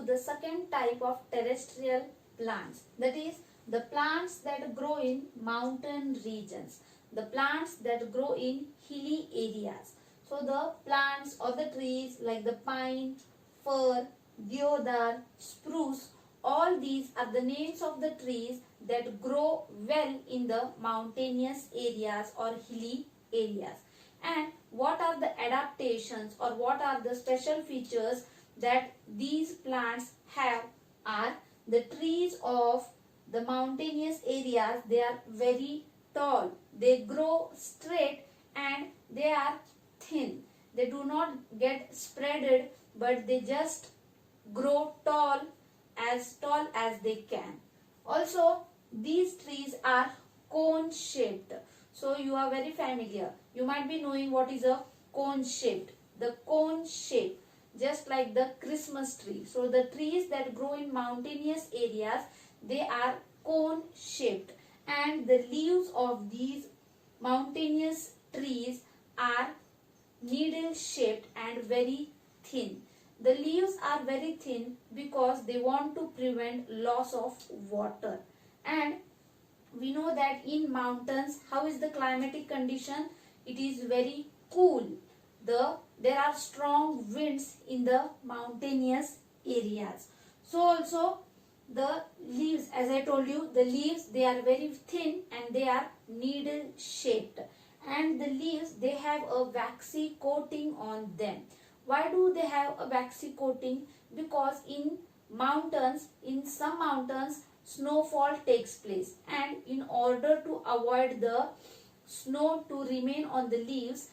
to the second type of terrestrial plants, that is the plants that grow in mountain regions, the plants that grow in hilly areas. So the plants or the trees like the pine, fir, deodar, spruce, all these are the names of the trees that grow well in the mountainous areas or hilly areas. And what are the adaptations or what are the special features that these plants have are the trees of the mountainous areas, they are very tall, they grow straight and they are thin. They do not get spreaded but they just grow tall as they can. Also, these trees are cone shaped. So you are very familiar. You might be knowing what is a cone shaped. The cone shape, just like the Christmas tree. So the trees that grow in mountainous areas, they are cone shaped, and the leaves of these mountainous trees are needle shaped and very thin. The leaves are very thin because they want to prevent loss of water. And we know that in mountains, how is the climatic condition? It is very cool. There are strong winds in the mountainous areas. So also the leaves, as I told you, the leaves, they are very thin and they are needle shaped. And the leaves, they have a waxy coating on them. Why do they have a waxy coating? Because in mountains, in some mountains, snowfall takes place, and in order to avoid the snow to remain on the leaves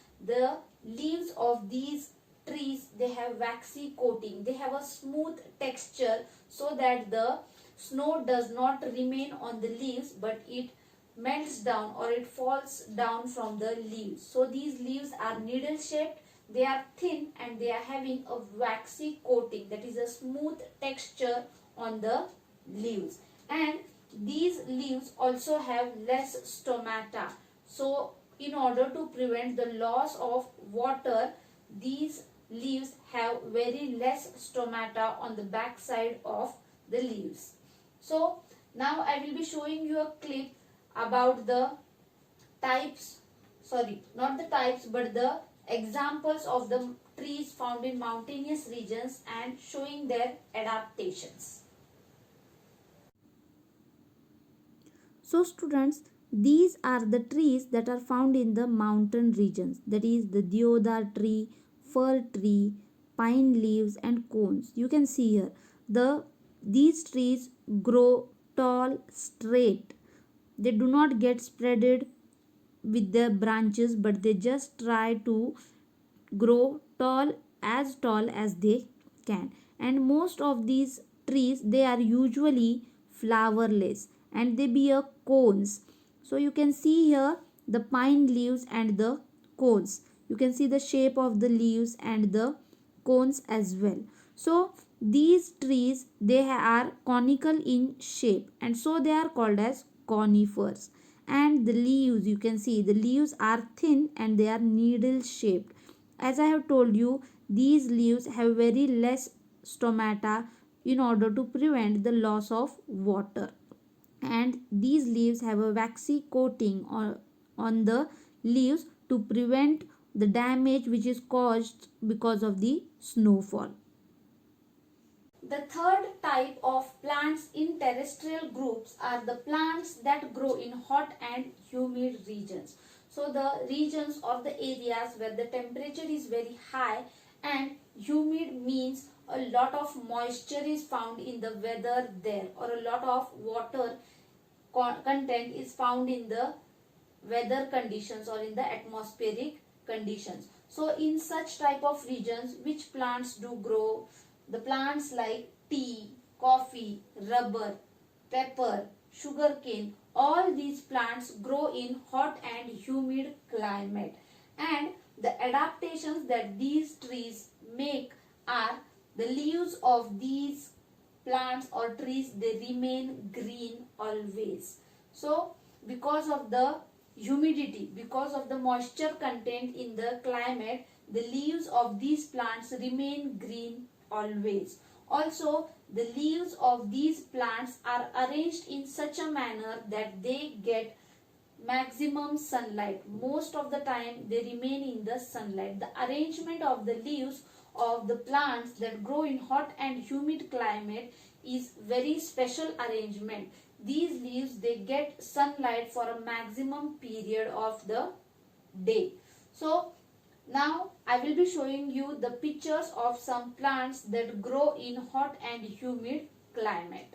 of these trees, they have waxy coating. They have a smooth texture so that the snow does not remain on the leaves but it melts down or it falls down from the leaves. So these leaves are needle shaped, they are thin and they are having a waxy coating, that is a smooth texture on the leaves. And these leaves also have less stomata. So in order to prevent the loss of water, these leaves have very less stomata on the back side of the leaves. So now I will be showing you a clip about the types, sorry, not the types but the examples of the trees found in mountainous regions and showing their adaptations. So students, these are the trees that are found in the mountain regions, that is the deodar tree, fir tree, pine leaves and cones. You can see here these trees grow tall, straight. They do not get spreaded with their branches but they just try to grow tall as they can. And most of these trees, they are usually flowerless and they bear cones. So you can see here the pine leaves and the cones. You can see the shape of the leaves and the cones as well. So these trees, they are conical in shape and so they are called as conifers. And the leaves, you can see the leaves are thin and they are needle shaped. As I have told you, these leaves have very less stomata in order to prevent the loss of water. And these leaves have a waxy coating on the leaves to prevent the damage which is caused because of the snowfall. The third type of plants in terrestrial groups are the plants that grow in hot and humid regions. So the regions or the areas where the temperature is very high and humid means a lot of moisture is found in the weather there, or a lot of water content is found in the weather conditions or in the atmospheric conditions. So in such type of regions, which plants do grow? The plants like tea, coffee, rubber, pepper, sugarcane, all these plants grow in hot and humid climate. And the adaptations that these trees make are the leaves of these plants or trees, they remain green always. So because of the humidity, because of the moisture content in the climate, the leaves of these plants remain green always. Also, the leaves of these plants are arranged in such a manner that they get maximum sunlight. Most of the time they remain in the sunlight. The arrangement of the leaves of the plants that grow in hot and humid climate is very special arrangement. These leaves, they get sunlight for a maximum period of the day. So now I will be showing you the pictures of some plants that grow in hot and humid climate.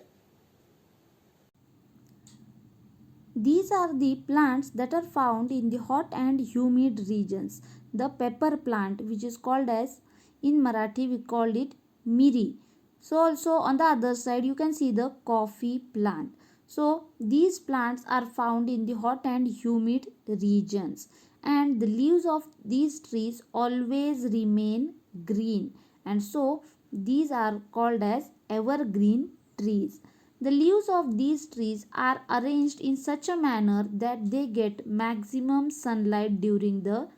These are the plants that are found in the hot and humid regions. The pepper plant, which is called as, in Marathi we called it miri. So also on the other side you can see the coffee plant. So these plants are found in the hot and humid regions, and the leaves of these trees always remain green, and so these are called as evergreen trees. The leaves of these trees are arranged in such a manner that they get maximum sunlight during the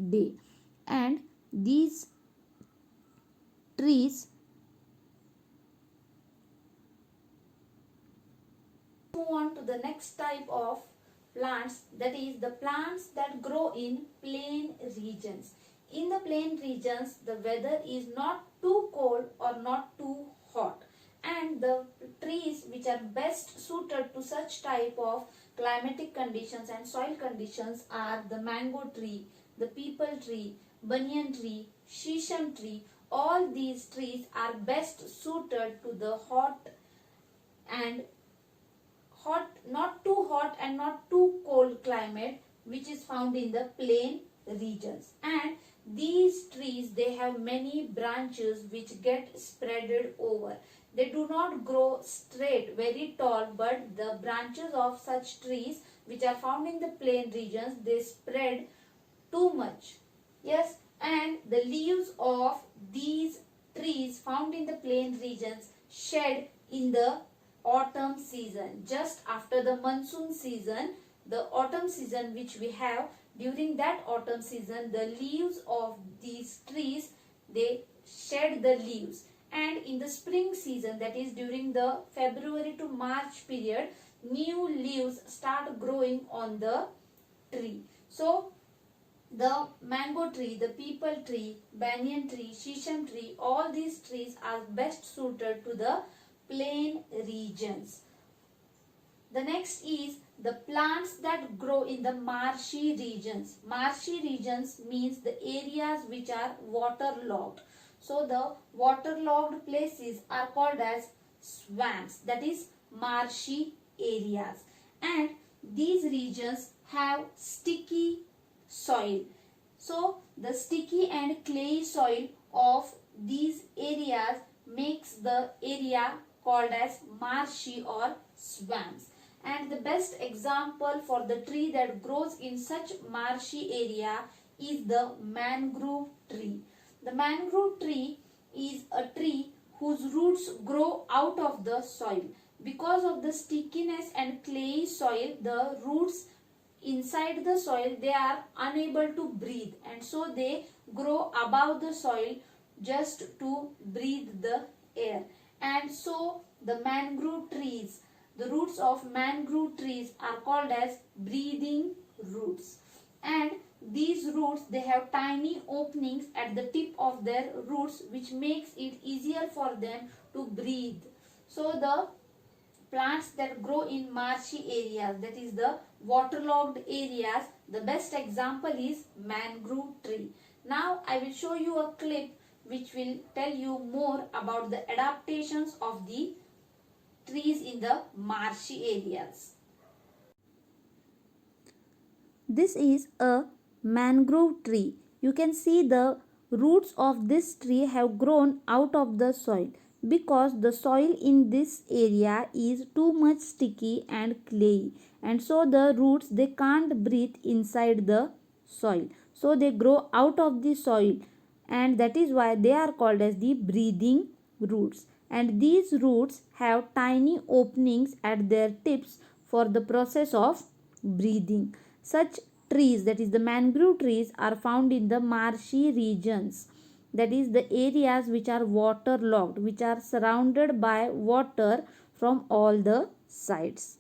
day, and these trees Move on to the next type of plants, that is the plants that grow in plain regions. In the plain regions, the weather is not too cold or not too hot, and the trees which are best suited to such type of climatic conditions and soil conditions are the mango tree, the peepal tree, banyan tree, shisham tree. All these trees are best suited to the and not too hot and not too cold climate which is found in the plain regions. And these trees, they have many branches which get spreaded over. They do not grow straight, very tall, but the branches of such trees which are found in the plain regions, they spread too much. Yes, and the leaves of these trees found in the plain regions shed in the autumn season, just after the monsoon season. The autumn season which we have, during that autumn season, the leaves of these trees, they shed the leaves, and in the spring season, that is during the February to March period, new leaves start growing on the tree. So the mango tree, the peepal tree, banyan tree, shisham tree, all these trees are best suited to the plain regions. The next is the plants that grow in the marshy regions. Marshy regions means the areas which are waterlogged. So the waterlogged places are called as swamps, that is marshy areas. And these regions have sticky soil. So the sticky and clayey soil of these areas makes the area called as marshy or swamps. And the best example for the tree that grows in such marshy area is the mangrove tree. The mangrove tree is a tree whose roots grow out of the soil. Because of the stickiness and clayey soil, the roots inside the soil, they are unable to breathe, and so they grow above the soil just to breathe the air. And so the mangrove trees, the roots of mangrove trees are called as breathing roots. And these roots, they have tiny openings at the tip of their roots which makes it easier for them to breathe. So the plants that grow in marshy areas, that is the waterlogged areas, the best example is mangrove tree. Now I will show you a clip which will tell you more about the adaptations of the trees in the marshy areas. This is a mangrove tree. You can see the roots of this tree have grown out of the soil because the soil in this area is too much sticky and clayey, and so the roots, they can't breathe inside the soil, so they grow out of the soil, and that is why they are called as the breathing roots. And these roots have tiny openings at their tips for the process of breathing. Such trees, that is the mangrove trees, are found in the marshy regions. that is the areas which are waterlogged, which are surrounded by water from all the sides.